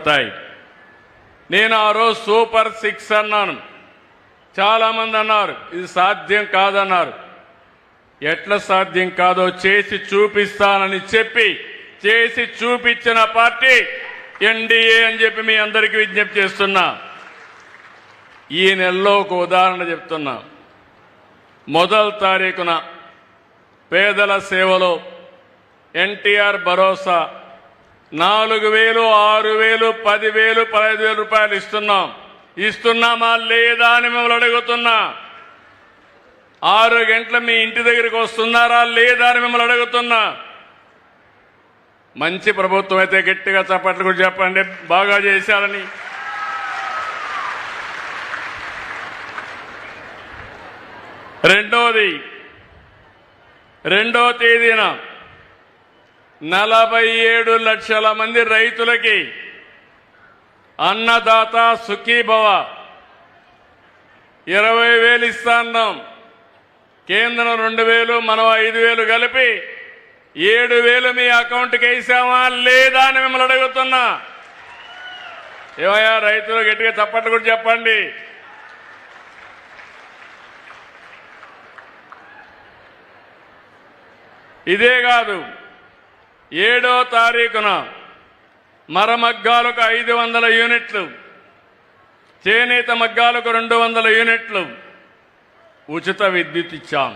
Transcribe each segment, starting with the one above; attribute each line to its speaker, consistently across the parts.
Speaker 1: ఉపయోగపడతాయి. నేను ఆ రోజు సూపర్ 6 అన్నాను. చాలామంది అన్నారు ఇది సాధ్యం కాదన్నారు. ఎట్లా సాధ్యం కాదో చేసి చూపిస్తానని చెప్పి చేసి చూపించిన పార్టీ ఎన్డీఏ అని చెప్పి మీ అందరికీ విజ్ఞప్తి చేస్తున్నా. ఈ నెలలో ఒక ఉదాహరణ చెప్తున్నా. మొదటి తారీఖున పేదల సేవలో ఎన్టీఆర్ భరోసా 4,000, 6,000, 10,000, 15,000 రూపాయలు ఇస్తున్నామా లేదా అని మిమ్మల్ని అడుగుతున్నా. 6 గంటల మీ ఇంటి దగ్గరికి వస్తున్నారా లేదా అని మిమ్మల్ని అడుగుతున్నా. మంచి ప్రభుత్వం అయితే గట్టిగా చప్పట్లు కూడా చెప్పండి, బాగా చేశారని. రెండో తేదీన 47 లక్షల మంది రైతులకి అన్నదాత సుఖీభవ 20,000 ఇస్తాన్నాం. కేంద్రం 2,000, మనం 5,000 కలిపి 7,000 మీ అకౌంట్కి వేసామా లేదా అని మిమ్మల్ని అడుగుతున్నా. ఏమయ్యా రైతులు గట్టిగా చప్పట్లు కూడా చెప్పండి. ఇదే కాదు, 7వ తారీఖున మరమగ్గాలకు 500 యూనిట్లు, చేనేత మగ్గాలకు 200 యూనిట్లు ఉచిత విద్యుత్ ఇచ్చాం.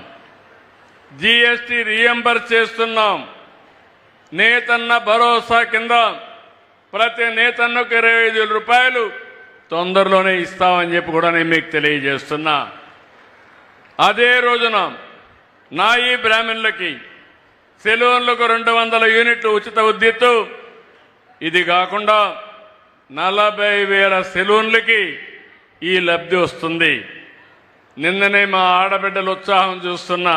Speaker 1: జీఎస్టీ రీఎంబర్స్ చేస్తున్నాం. నేతన్న భరోసా కింద ప్రతి నేతన్నకు 25,000 రూపాయలు తొందరలోనే ఇస్తామని చెప్పి కూడా నేను మీకు తెలియజేస్తున్నా. అదే రోజున నాయి బ్రాహ్మణులకి సెలూన్లకు 200 యూనిట్లు ఉచిత విద్యుత్తు. ఇది కాకుండా 40,000 సెలూన్లకి ఈ లబ్ధి వస్తుంది. నిన్ననే మా ఆడబిడ్డల ఉత్సాహం చూస్తున్నా.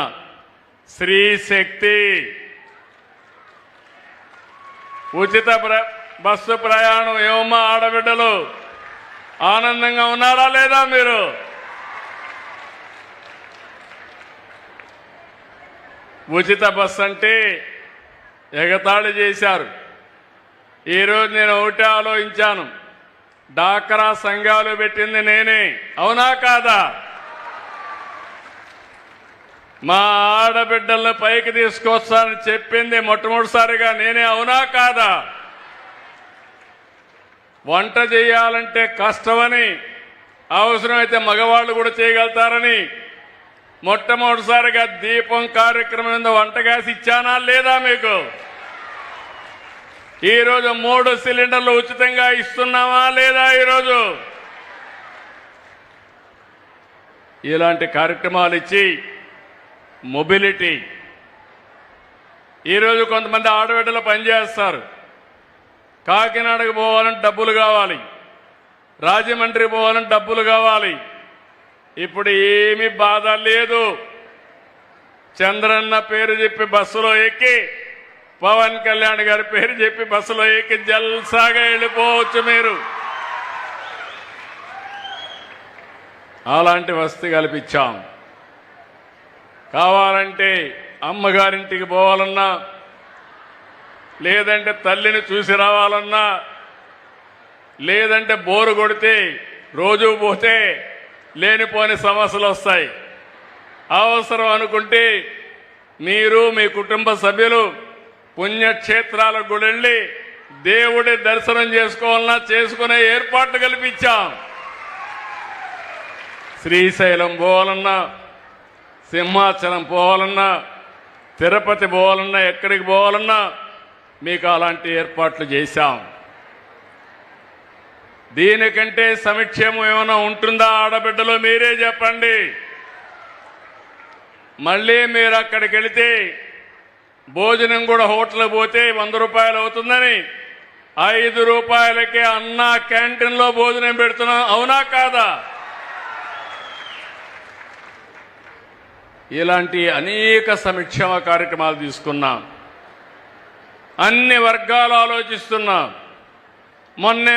Speaker 1: స్త్రీ శక్తి ఉచిత బస్సు ప్రయాణం. ఏమమ్మా ఆడబిడ్డలు ఆనందంగా ఉన్నారా లేదా? మీరు ఉచిత బస్సు అంటే ఎగతాళి చేశారు. ఈరోజు నేను ఒకటే ఆలోచించాను, డాక్రా సంఘాలు పెట్టింది నేనే, అవునా కాదా? మా ఆడబిడ్డలను పైకి తీసుకొస్తానని చెప్పింది మొట్టమొదటిసారిగా నేనే, అవునా కాదా? వంట చేయాలంటే కష్టమని, అవసరమైతే మగవాళ్ళు కూడా చేయగలుగుతారని మొట్టమొదటిసారిగా దీపం కార్యక్రమం మీద వంట గ్యాస్ ఇచ్చానా లేదా మీకు? ఈరోజు 3 సిలిండర్లు ఉచితంగా ఇస్తున్నామా లేదా? ఈరోజు ఇలాంటి కార్యక్రమాలు ఇచ్చి మొబిలిటీ. ఈరోజు కొంతమంది ఆడబిడ్డలు పనిచేస్తారు. కాకినాడకు పోవాలంటే డబ్బులు కావాలి, రాజమండ్రి పోవాలంటే డబ్బులు కావాలి. ఇప్పుడు ఏమీ బాధ లేదు. చంద్రన్న పేరు చెప్పి బస్సులో ఎక్కి, పవన్ కళ్యాణ్ గారి పేరు చెప్పి బస్సులో ఎక్కి జల్సాగా వెళ్ళిపోవచ్చు మీరు. అలాంటి వసతి కల్పించాం. కావాలంటే అమ్మగారింటికి పోవాలన్నా, లేదంటే తల్లిని చూసి రావాలన్నా, లేదంటే బోరు కొడితే రోజు పోతే లేనిపోని సమస్యలు వస్తాయి. అవసరం అనుకుంటే మీరు మీ కుటుంబ సభ్యులు పుణ్యక్షేత్రాలకు కూడా వెళ్ళి దేవుడి దర్శనం చేసుకోవాలన్నా చేసుకునే ఏర్పాట్లు కల్పించాం. శ్రీశైలం పోవాలన్నా, సింహాచలం పోవాలన్నా, తిరుపతి పోవాలన్నా, ఎక్కడికి పోవాలన్నా మీకు అలాంటి ఏర్పాట్లు చేశాం. దీనికంటే సంక్షేమం ఏమైనా ఉంటుందా ఆడబిడ్డలో? మీరే చెప్పండి. మళ్ళీ మీరు అక్కడికి వెళితే భోజనం కూడా హోటల్ పోతే 100 రూపాయలు అవుతుందని 5 రూపాయలకే అన్నా క్యాంటీన్లో భోజనం పెడుతున్నాం, అవునా కాదా? ఇలాంటి అనేక సంక్షేమ కార్యక్రమాలు తీసుకున్నాం. అన్ని వర్గాలు ఆలోచిస్తున్నాం. మొన్నే